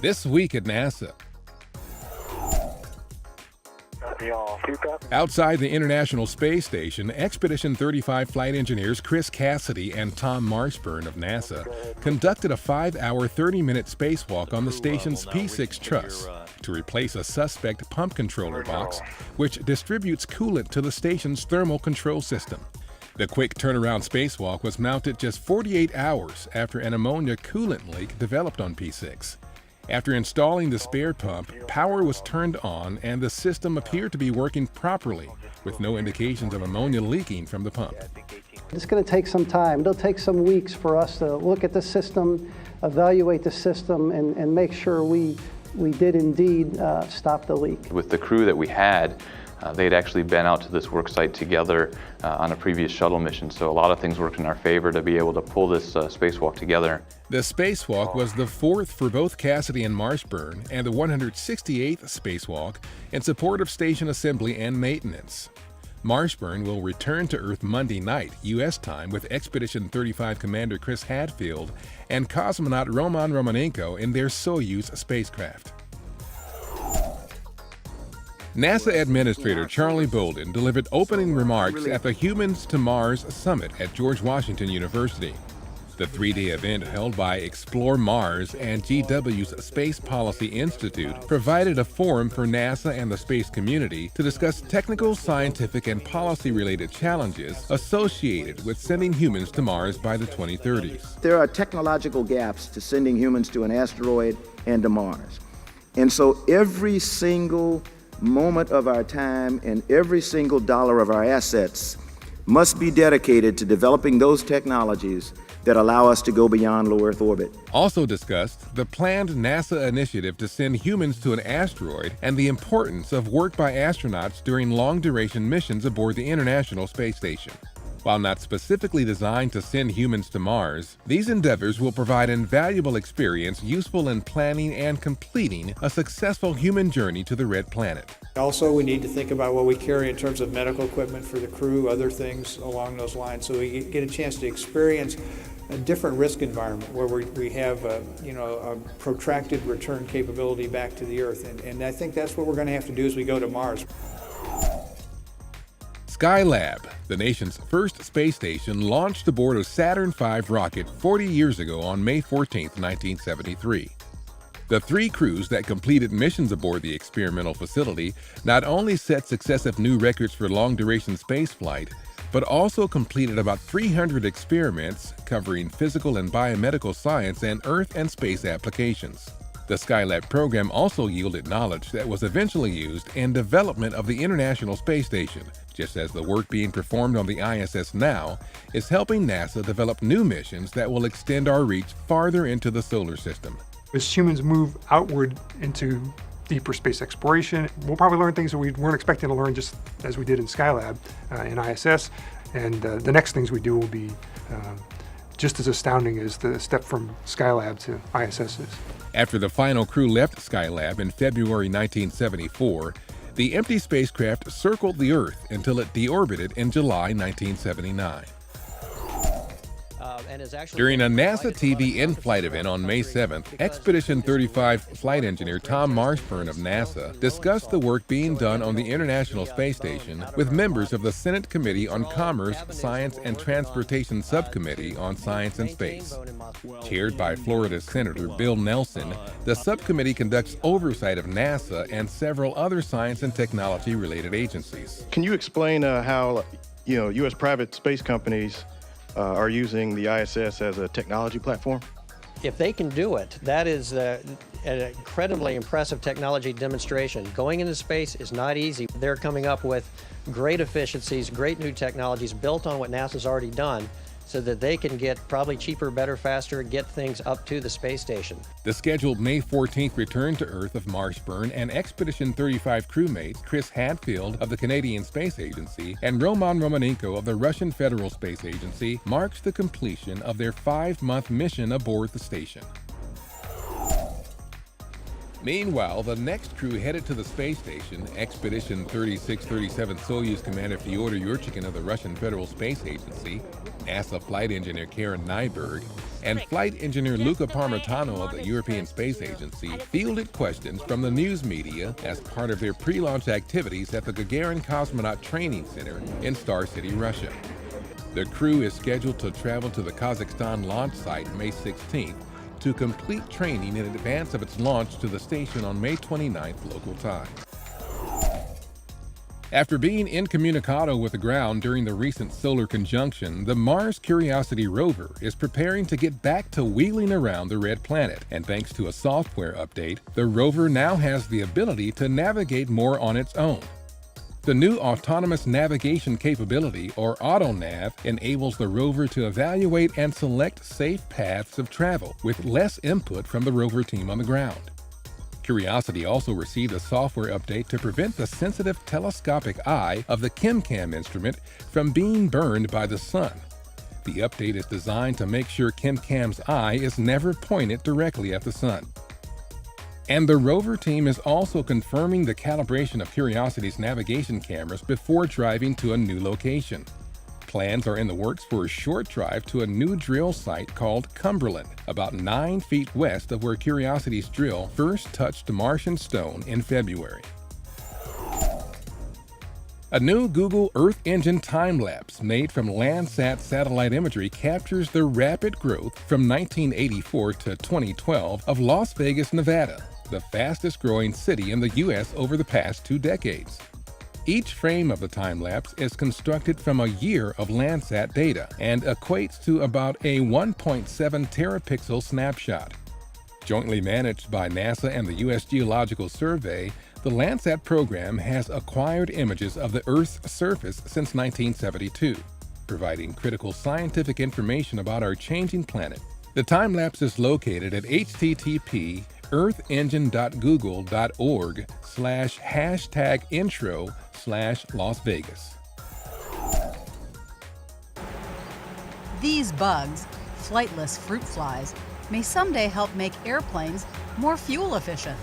This week at NASA. Outside the International Space Station, Expedition 35 flight engineers Chris Cassidy and Tom Marshburn of NASA conducted a 5-hour, 30-minute spacewalk on the station's P6 truss to replace a suspect pump controller box, which distributes coolant to the station's thermal control system. The quick turnaround spacewalk was mounted just 48 hours after an ammonia coolant leak developed on P6. After installing the spare pump, power was turned on and the system appeared to be working properly, with no indications of ammonia leaking from the pump. It's going to take some time. It'll take some weeks for us to look at the system, evaluate the system, and make sure we did indeed stop the leak. With the crew that we had, they'd actually been out to this work site together on a previous shuttle mission, so a lot of things worked in our favor to be able to pull this spacewalk together. The spacewalk was the fourth for both Cassidy and Marshburn, and the 168th spacewalk in support of station assembly and maintenance. Marshburn will return to Earth Monday night, U.S. time, with Expedition 35 Commander Chris Hadfield and cosmonaut Roman Romanenko in their Soyuz spacecraft. NASA Administrator Charlie Bolden delivered opening remarks at the Humans to Mars Summit at George Washington University. The 3-day event held by Explore Mars and GW's Space Policy Institute provided a forum for NASA and the space community to discuss technical, scientific, and policy-related challenges associated with sending humans to Mars by the 2030s. There are technological gaps to sending humans to an asteroid and to Mars. And so every single moment of our time and every single dollar of our assets must be dedicated to developing those technologies that allow us to go beyond low Earth orbit. Also discussed the planned NASA initiative to send humans to an asteroid and the importance of work by astronauts during long-duration missions aboard the International Space Station. While not specifically designed to send humans to Mars, these endeavors will provide invaluable experience useful in planning and completing a successful human journey to the Red Planet. Also, we need to think about what we carry in terms of medical equipment for the crew, other things along those lines, so we get a chance to experience a different risk environment where we have a protracted return capability back to the Earth. And I think that's what we're going to have to do as we go to Mars. Skylab, the nation's first space station, launched aboard a Saturn V rocket 40 years ago on May 14, 1973. The 3 crews that completed missions aboard the experimental facility not only set successive new records for long-duration spaceflight, but also completed about 300 experiments covering physical and biomedical science and Earth and space applications. The Skylab program also yielded knowledge that was eventually used in development of the International Space Station, just as the work being performed on the ISS now is helping NASA develop new missions that will extend our reach farther into the solar system. As humans move outward into deeper space exploration, we'll probably learn things that we weren't expecting to learn, just as we did in Skylab in ISS, and the next things we do will be just as astounding as the step from Skylab to ISS is. After the final crew left Skylab in February 1974, the empty spacecraft circled the Earth until it deorbited in July 1979. During a NASA TV in-flight event on May 7th, Expedition 35 flight engineer Tom Marshburn of NASA discussed the work being done on the International Space Station with members of the Senate Committee on Commerce, Science, and Transportation Subcommittee on Science and Space. Chaired by Florida Senator Bill Nelson, the subcommittee conducts oversight of NASA and several other science and technology-related agencies. Can you explain how, U.S. private space companies are using the ISS as a technology platform? If they can do it, that is an incredibly impressive technology demonstration. Going into space is not easy. They're coming up with great efficiencies, great new technologies built on what NASA's already done, so that they can get probably cheaper, better, faster, get things up to the space station. The scheduled May 14th return to Earth of Marshburn and Expedition 35 crewmates Chris Hadfield of the Canadian Space Agency and Roman Romanenko of the Russian Federal Space Agency marks the completion of their 5-month mission aboard the station. Meanwhile, the next crew headed to the space station, Expedition 3637 Soyuz Commander Fyodor Yurchikhin of the Russian Federal Space Agency, NASA flight engineer Karen Nyberg, and flight engineer Luca Parmitano of the European Space Agency fielded questions from the news media as part of their pre-launch activities at the Gagarin Cosmonaut Training Center in Star City, Russia. The crew is scheduled to travel to the Kazakhstan launch site May 16th to complete training in advance of its launch to the station on May 29th local time. After being incommunicado with the ground during the recent solar conjunction, the Mars Curiosity rover is preparing to get back to wheeling around the red planet, and thanks to a software update, the rover now has the ability to navigate more on its own. The new autonomous navigation capability, or AutoNav, enables the rover to evaluate and select safe paths of travel with less input from the rover team on the ground. Curiosity also received a software update to prevent the sensitive telescopic eye of the ChemCam instrument from being burned by the sun. The update is designed to make sure ChemCam's eye is never pointed directly at the sun. And the rover team is also confirming the calibration of Curiosity's navigation cameras before driving to a new location. Plans are in the works for a short drive to a new drill site called Cumberland, about 9 feet west of where Curiosity's drill first touched Martian stone in February. A new Google Earth Engine time-lapse made from Landsat satellite imagery captures the rapid growth from 1984 to 2012 of Las Vegas, Nevada, the fastest-growing city in the U.S. over the past 2 decades. Each frame of the time-lapse is constructed from a year of Landsat data and equates to about a 1.7 terapixel snapshot. Jointly managed by NASA and the U.S. Geological Survey, the Landsat program has acquired images of the Earth's surface since 1972, providing critical scientific information about our changing planet. The time-lapse is located at http://earthengine.google.org/#intro/Las Vegas. These bugs, flightless fruit flies, may someday help make airplanes more fuel efficient.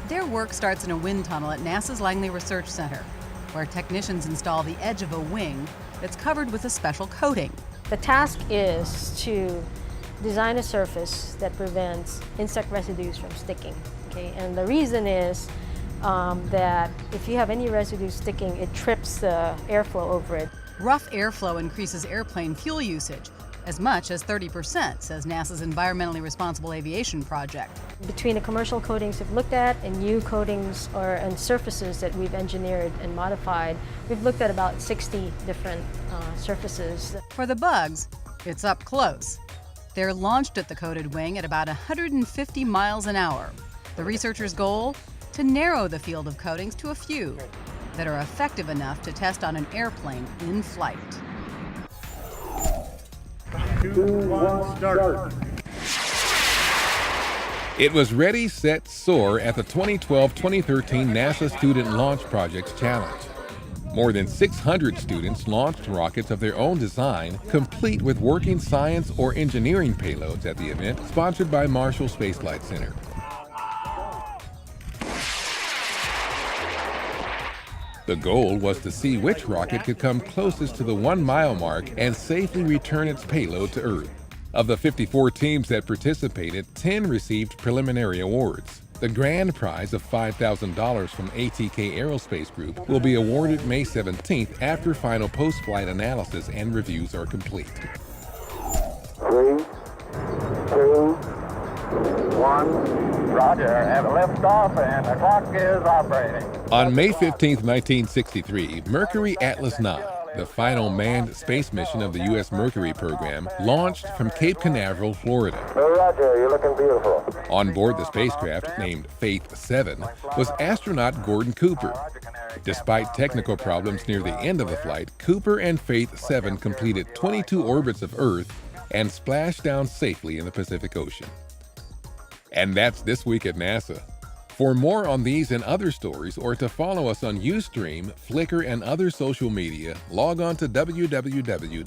Their work starts in a wind tunnel at NASA's Langley Research Center, where technicians install the edge of a wing that's covered with a special coating. The task is to design a surface that prevents insect residues from sticking. Okay? And the reason is that if you have any residue sticking, it trips the airflow over it. Rough airflow increases airplane fuel usage as much as 30%, says NASA's Environmentally Responsible Aviation Project. Between the commercial coatings we've looked at and new coatings and surfaces that we've engineered and modified, we've looked at about 60 different surfaces. For the bugs, it's up close. They're launched at the coated wing at about 150 miles an hour. The researchers' goal? To narrow the field of coatings to a few that are effective enough to test on an airplane in flight. 2, 1, start. It was Ready, Set, Soar at the 2012-2013 NASA Student Launch Projects Challenge. More than 600 students launched rockets of their own design, complete with working science or engineering payloads at the event, sponsored by Marshall Space Flight Center. The goal was to see which rocket could come closest to the 1-mile mark and safely return its payload to Earth. Of the 54 teams that participated, 10 received preliminary awards. The grand prize of $5,000 from ATK Aerospace Group will be awarded May 17th after final post-flight analysis and reviews are complete. 3, 2, 1, roger. Have a liftoff and the clock is operating. On May 15, 1963, Mercury Atlas 9, the final manned space mission of the U.S. Mercury program, launched from Cape Canaveral, Florida. Roger, you're looking beautiful. On board the spacecraft, named Faith 7, was astronaut Gordon Cooper. Despite technical problems near the end of the flight, Cooper and Faith 7 completed 22 orbits of Earth and splashed down safely in the Pacific Ocean. And that's This Week at NASA. For more on these and other stories, or to follow us on Ustream, Flickr, and other social media, log on to www.nasa.gov.